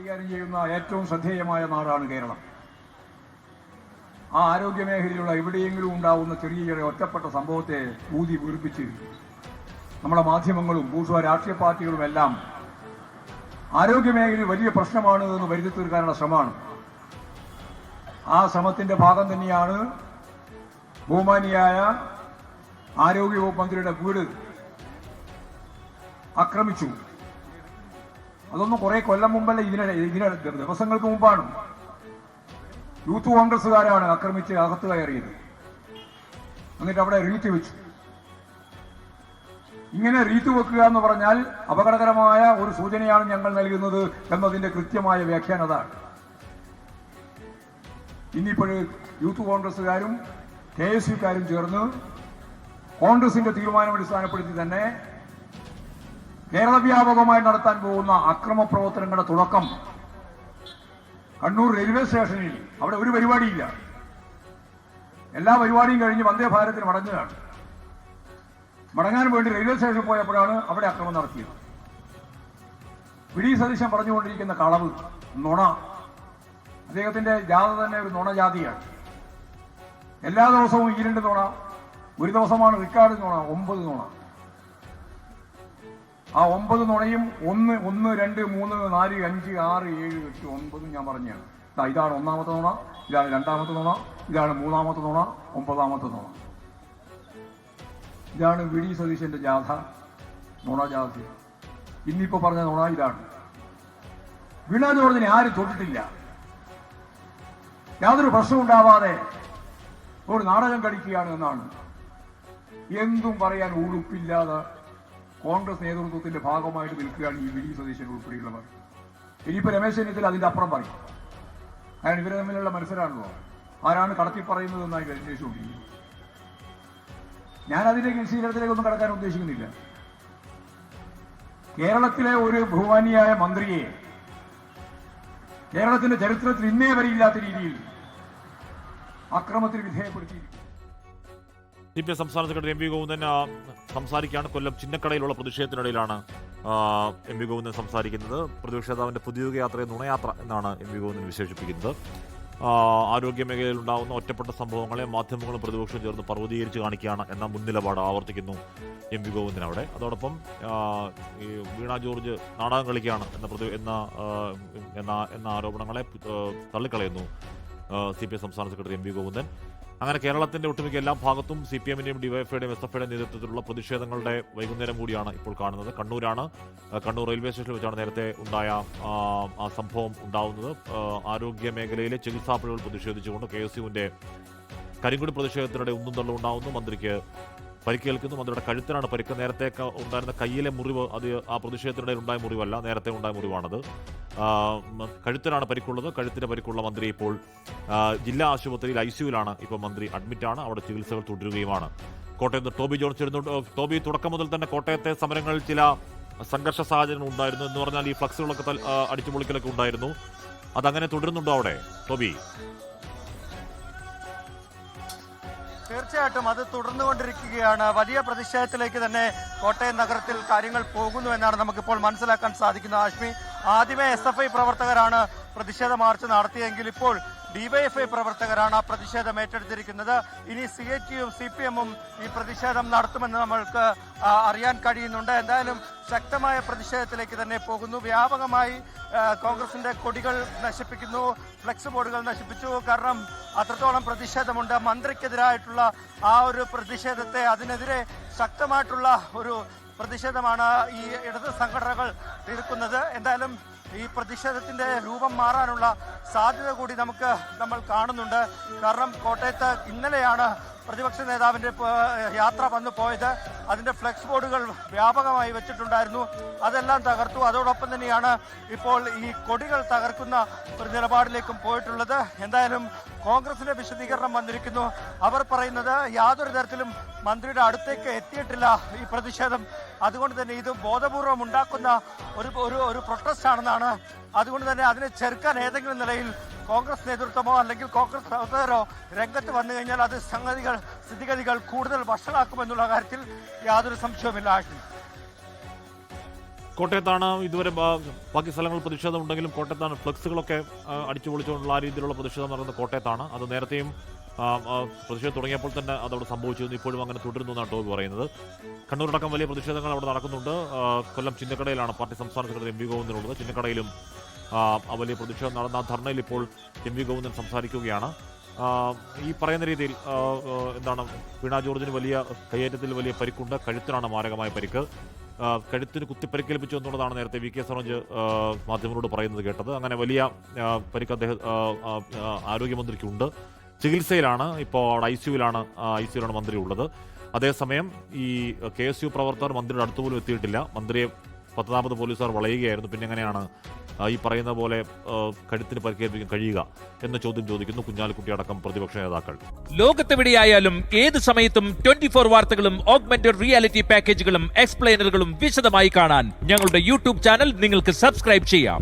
കൈകാര്യം ചെയ്യുന്ന ഏറ്റവും ശ്രദ്ധേയമായ നാടാണ് കേരളം. ആ ആരോഗ്യ മേഖലയിലുള്ള എവിടെയെങ്കിലും ഉണ്ടാവുന്ന ചെറിയ ചെറിയ ഒറ്റപ്പെട്ട സംഭവത്തെ ഊതി വീർപ്പിച്ച് നമ്മുടെ മാധ്യമങ്ങളും ബൂർഷ്വാ രാഷ്ട്രീയ പാർട്ടികളും എല്ലാം ആരോഗ്യ മേഖലയിൽ വലിയ പ്രശ്നമാണ് എന്ന് വരുത്തി തീർക്കാനുള്ള ശ്രമമാണ്. ആ ശ്രമത്തിന്റെ ഭാഗം തന്നെയാണ് ബഹുമാനിയായ ആരോഗ്യവകുപ്പ് മന്ത്രിയുടെ വീട് ആക്രമിച്ചു. അതൊന്നും കുറെ കൊല്ലം മുമ്പല്ല, ഇതിനെ ദിവസങ്ങൾക്ക് മുമ്പാണ്. യൂത്ത് കോൺഗ്രസുകാരാണ് ആക്രമിച്ച് അകത്ത് കയറിയത്. എന്നിട്ട് അവിടെ റീത്ത് വെച്ചു. ഇങ്ങനെ റീത്ത് വെക്കുക എന്ന് പറഞ്ഞാൽ അപകടകരമായ ഒരു സൂചനയാണ് ഞങ്ങൾ നൽകുന്നത് എന്നതിന്റെ കൃത്യമായ വ്യാഖ്യാനം അതാണ്. ഇന്നിപ്പോഴ് യൂത്ത് കോൺഗ്രസുകാരും KSUക്കാരും ചേർന്ന് കോൺഗ്രസിന്റെ തീരുമാനം അടിസ്ഥാനപ്പെടുത്തി തന്നെ കേരള വ്യാപകമായി നടത്താൻ പോകുന്ന അക്രമ പ്രവർത്തനങ്ങളുടെ തുടക്കം കണ്ണൂർ റെയിൽവേ സ്റ്റേഷനിൽ, അവിടെ ഒരു പരിപാടിയില്ല, എല്ലാ പരിപാടിയും കഴിഞ്ഞ് വന്ദേ ഭാരതത്തിന് മടങ്ങുകയാണ്. മടങ്ങാൻ വേണ്ടി റെയിൽവേ സ്റ്റേഷനിൽ പോയപ്പോഴാണ് അവിടെ അക്രമം നടത്തിയത്. വി.ഡി. സതീശൻ പറഞ്ഞുകൊണ്ടിരിക്കുന്ന കളവ്, നുണ, അദ്ദേഹത്തിന്റെ ജാഥ തന്നെ ഒരു നുണജാതിയാണ്. എല്ലാ ദിവസവും ഈ 2 നുണ, ഒരു ദിവസമാണ് റിക്കാർഡ് നുണ, 9 നുണ. ആ 9 നുണയും 1, 2, 3, 4, 5, 6, 7, 8, 9 ഞാൻ പറഞ്ഞാണ്. ഇതാണ് 1ാമത്തെ നുണ, ഇതാണ് 2ാമത്തെ നുണ, ഇതാണ് 3ാമത്തെ നുണ, 9ാമത്തെ നുണ. ഇതാണ് വി.ഡി. സതീശന്റെ ജാഥ, നുണജാഥ. ഇന്നിപ്പോ പറഞ്ഞ നുണ ഇതാണ്. വീണ ജോർജിനെ ആരും തൊട്ടിട്ടില്ല. യാതൊരു പ്രശ്നം ഉണ്ടാവാതെ ഒരു നാടകം കളിക്കുകയാണ് എന്നാണ്. എന്തും പറയാൻ ഉടുപ്പില്ലാതെ കോൺഗ്രസ് നേതൃത്വത്തിന്റെ ഭാഗമായിട്ട് നിൽക്കുകയാണ് ഈ വി.ഡി. സതീശൻ ഉൾപ്പെടെയുള്ളവർ. ഇനിയിപ്പോ രമേശ് ചെന്നിത്തല അതിന്റെ അപ്പുറം പറയും. കാരണം ഇവരെ തമ്മിലുള്ള മത്സരമാണല്ലോ, ആരാണ് കടത്തി പറയുന്നത് എന്നായി അന്വേഷിച്ചുകൊണ്ടിരിക്കുന്നത്. ഞാൻ അതിന്റെ വിശീലനത്തിലേക്കൊന്നും കടക്കാൻ ഉദ്ദേശിക്കുന്നില്ല. കേരളത്തിലെ ഒരു ബഹുമാനിയായ മന്ത്രിയെ കേരളത്തിന്റെ ചരിത്രത്തിൽ ഇന്നേ വരെ ഇല്ലാത്ത രീതിയിൽ അക്രമത്തിന് വിധേയപ്പെടുത്തിയിരിക്കുന്നു. CPI സംസ്ഥാന സെക്രട്ടറി MP ഗോവിന്ദൻ സംസാരിക്കുകയാണ്. കൊല്ലം ചിന്നക്കടയിലുള്ള പ്രതിഷേധത്തിനിടയിലാണ് MP ഗോവിന്ദൻ സംസാരിക്കുന്നത്. പ്രതിപക്ഷ നേതാവിന്റെ പുതിയ യാത്രയെ നുണയാത്ര എന്നാണ് MP ഗോവിന്ദൻ വിശേഷിപ്പിക്കുന്നത്. ആരോഗ്യ മേഖലയിൽ ഉണ്ടാകുന്ന ഒറ്റപ്പെട്ട സംഭവങ്ങളെ മാധ്യമങ്ങളും പ്രതിപക്ഷവും ചേർന്ന് പർവ്വതീകരിച്ച് കാണിക്കുകയാണ് എന്ന മുൻനിലപാട് ആവർത്തിക്കുന്നു MP ഗോവിന്ദൻ അവിടെ. അതോടൊപ്പം ഈ വീണ ജോർജ് നാടകം കളിക്കുകയാണ് എന്ന ആരോപണങ്ങളെ തള്ളിക്കളയുന്നു CPI സംസ്ഥാന സെക്രട്ടറി MP ഗോവിന്ദൻ. അങ്ങനെ കേരളത്തിന്റെ ഒട്ടുമിക്ക എല്ലാ ഭാഗത്തും CPM-ന്റെയും DYFI-യുടെയും SFI-യുടെയും നേതൃത്വത്തിലുള്ള പ്രതിഷേധങ്ങളുടെ വൈകുന്നേരം കൂടിയാണ് ഇപ്പോൾ കാണുന്നത്. കണ്ണൂരാണ്. കണ്ണൂർ റെയിൽവേ സ്റ്റേഷനിൽ വെച്ചാണ് നേരത്തെ ഉണ്ടായ ആ സംഭവം ഉണ്ടാവുന്നത്. ആരോഗ്യ മേഖലയിലെ ചികിത്സാ പിഴവുകൾ പ്രതിഷേധിച്ചുകൊണ്ട് KSUവിന്റെ കരിങ്കൊടി പ്രതിഷേധത്തിനിടെ ഉന്തും തള്ളും ഉണ്ടാവുന്നു. മന്ത്രിക്ക് പരിക്കേൽക്കുന്നു. മന്ത്രിയുടെ കഴുത്തിനാണ് പരിക്ക്. നേരത്തെ ഉണ്ടായിരുന്ന കയ്യിലെ മുറിവ് അത് ആ പ്രതിഷേധത്തിനിടയിൽ ഉണ്ടായ മുറിവല്ല, നേരത്തെ ഉണ്ടായ മുറിവാണത്. കഴുത്തിനാണ് പരിക്കുള്ളത്. കഴുത്തിന് പരിക്കുള്ള മന്ത്രി ഇപ്പോൾ ജില്ലാ ആശുപത്രിയിൽ ICUവിലാണ്. ഇപ്പോൾ മന്ത്രി അഡ്മിറ്റാണ്. അവിടെ ചികിത്സകൾ തുടരുകയുമാണ്. കോട്ടയത്ത് ടോബി ജോൺ ചേരുന്നു. ടോബി, തുടക്കം മുതൽ തന്നെ കോട്ടയത്തെ സമരങ്ങളിൽ ചില സംഘർഷ സാഹചര്യങ്ങൾ ഉണ്ടായിരുന്നു എന്ന് പറഞ്ഞാൽ ഈ ഫ്ലക്സുകളൊക്കെ അടിച്ചുപൊളിക്കലൊക്കെ ഉണ്ടായിരുന്നു. അതങ്ങനെ തുടരുന്നുണ്ടോ അവിടെ ടോബി? തീർച്ചയായിട്ടും അത് തുടർന്നുകൊണ്ടിരിക്കുകയാണ്. വലിയ പ്രതിഷേധത്തിലേക്ക് തന്നെ കോട്ടയം നഗരത്തിൽ കാര്യങ്ങൾ പോകുന്നു എന്നാണ് നമുക്കിപ്പോൾ മനസ്സിലാക്കാൻ സാധിക്കുന്നത്. ആഷ്മി, ആദ്യമേ SFI പ്രവർത്തകരാണ് പ്രതിഷേധ മാർച്ച് നടത്തിയെങ്കിൽ ഇപ്പോൾ DYFI പ്രവർത്തകരാണ് ആ പ്രതിഷേധം ഏറ്റെടുത്തിരിക്കുന്നത്. ഇനി CHU-യും CPM-ഉം ഈ പ്രതിഷേധം നടത്തുമെന്ന് നമ്മൾക്ക് അറിയാൻ കഴിയുന്നുണ്ട്. എന്തായാലും ശക്തമായ പ്രതിഷേധത്തിലേക്ക് തന്നെ പോകുന്നു. വ്യാപകമായി കോൺഗ്രസിന്റെ കൊടികൾ നശിപ്പിക്കുന്നു, ഫ്ലെക്സ് ബോർഡുകൾ നശിപ്പിച്ചു. കാരണം അത്രത്തോളം പ്രതിഷേധമുണ്ട്. മന്ത്രിക്കെതിരായിട്ടുള്ള ആ ഒരു പ്രതിഷേധത്തെ, അതിനെതിരെ ശക്തമായിട്ടുള്ള ഒരു പ്രതിഷേധമാണ് ഈ ഇടത് സംഘടനകൾ തീർക്കുന്നത്. എന്തായാലും ഈ പ്രതിഷേധത്തിന്റെ രൂപം മാറാനുള്ള സാധ്യത കൂടി നമ്മൾ കാണുന്നുണ്ട്. കാരണം കോട്ടയത്ത് ഇന്നലെയാണ് പ്രതിപക്ഷ നേതാവിന്റെ യാത്ര വന്നു പോയത്. അതിന്റെ ഫ്ലെക്സ് ബോർഡുകൾ വ്യാപകമായി വെച്ചിട്ടുണ്ടായിരുന്നു, അതെല്ലാം തകർത്തു. അതോടൊപ്പം തന്നെയാണ് ഇപ്പോൾ ഈ കൊടികൾ തകർക്കുന്ന ഒരു നിലപാടിലേക്കും പോയിട്ടുള്ളത്. എന്തായാലും കോൺഗ്രസിന്റെ വിശദീകരണം വന്നിരിക്കുന്നു. അവർ പറയുന്നത് യാതൊരു തരത്തിലും മന്ത്രിയുടെ അടുത്തേക്ക് എത്തിയിട്ടില്ല ഈ പ്രതിഷേധം. അതുകൊണ്ട് തന്നെ ഇത് ബോധപൂർവം ഉണ്ടാക്കുന്ന ഒരു പ്രൊട്ടസ്റ്റ് ആണെന്നാണ്. അതുകൊണ്ട് തന്നെ അതിനെ ചെറുക്കാൻ ഏതെങ്കിലും നിലയിൽ കോൺഗ്രസ് നേതൃത്വമോ അല്ലെങ്കിൽ കോൺഗ്രസ് പ്രവർത്തകരോ രംഗത്ത് വന്നു കഴിഞ്ഞാൽ അത് സ്ഥിതിഗതികൾ കൂടുതൽ വഷളാക്കുമെന്നുള്ള കാര്യത്തിൽ യാതൊരു സംശയവുമില്ല. കോട്ടയത്താണ് ഇതുവരെ ബാക്കി സ്ഥലങ്ങളിൽ പ്രതിഷേധം ഉണ്ടെങ്കിലും കോട്ടയത്താണ് ഫ്ലക്സുകളൊക്കെ അടിച്ചു പൊളിച്ചുകൊണ്ടുള്ള ആ രീതിയിലുള്ള പ്രതിഷേധം നടന്നത് കോട്ടയത്താണ്. അത് നേരത്തെയും പ്രതിഷേധം തുടങ്ങിയപ്പോൾ തന്നെ അതവിടെ സംഭവിച്ചിരുന്നു. ഇപ്പോഴും അങ്ങനെ തുടരുന്നു എന്നാണ് ടോബി പറയുന്നത്. കണ്ണൂരടക്കം വലിയ പ്രതിഷേധങ്ങൾ അവിടെ നടക്കുന്നുണ്ട്. കൊല്ലം ചിന്നക്കടയിലാണ് പാർട്ടി സംസ്ഥാന സെക്രട്ടറി എം.വി. ഗോവിന്ദനുള്ളത്. ചിന്നക്കടയിലും വലിയ പ്രതിഷേധം നടന്ന ധർണയിൽ ഇപ്പോൾ എം.വി. ഗോവിന്ദൻ സംസാരിക്കുകയാണ്. ഈ പറയുന്ന രീതിയിൽ എന്താണ്, വീണ ജോർജിന് വലിയ കയ്യേറ്റത്തിൽ വലിയ പരിക്കുണ്ട്. കഴുത്തിനാണ് മാരകമായ പരിക്ക്. കഴുത്തിന് കുത്തിപ്പരിക്കേൽപ്പിച്ചു എന്നുള്ളതാണ് നേരത്തെ വി കെ സറോജ് മാധ്യമങ്ങളോട് പറയുന്നത് കേട്ടത്. അങ്ങനെ വലിയ പരിക്ക് അദ്ദേഹം ആരോഗ്യമന്ത്രിക്കുണ്ട്. ചികിത്സയിലാണ്. ഇപ്പോൾ ഐസിയുലാണ് മന്ത്രി ഉള്ളത്. അതേസമയം ഈ KSU പ്രവർത്തകർ മന്ത്രിയുടെ അടുത്തുപോലും എത്തിയിട്ടില്ല. മന്ത്രിയെ 10ാമത് പോലീസുകാർ വളയുകയായിരുന്നു. പിന്നെ എങ്ങനെയാണ് ഈ പറയുന്ന പോലെ കഴുത്തിന് പരിക്കേൽപ്പിക്കാൻ കഴിയുക എന്ന ചോദ്യം ചോദിക്കുന്നു കുഞ്ഞാലിക്കുട്ടി അടക്കം പ്രതിപക്ഷ നേതാക്കൾ. ലോകത്തെവിടെയായാലും ഏത് സമയത്തും 24 വാർത്തകളും ഓഗ്മെന്റഡ് റിയാലിറ്റി പാക്കേജുകളും എക്സ്പ്ലെയിനറുകളും വിശദമായി കാണാൻ ഞങ്ങളുടെ യൂട്യൂബ് ചാനൽ നിങ്ങൾക്ക് സബ്സ്ക്രൈബ് ചെയ്യാം.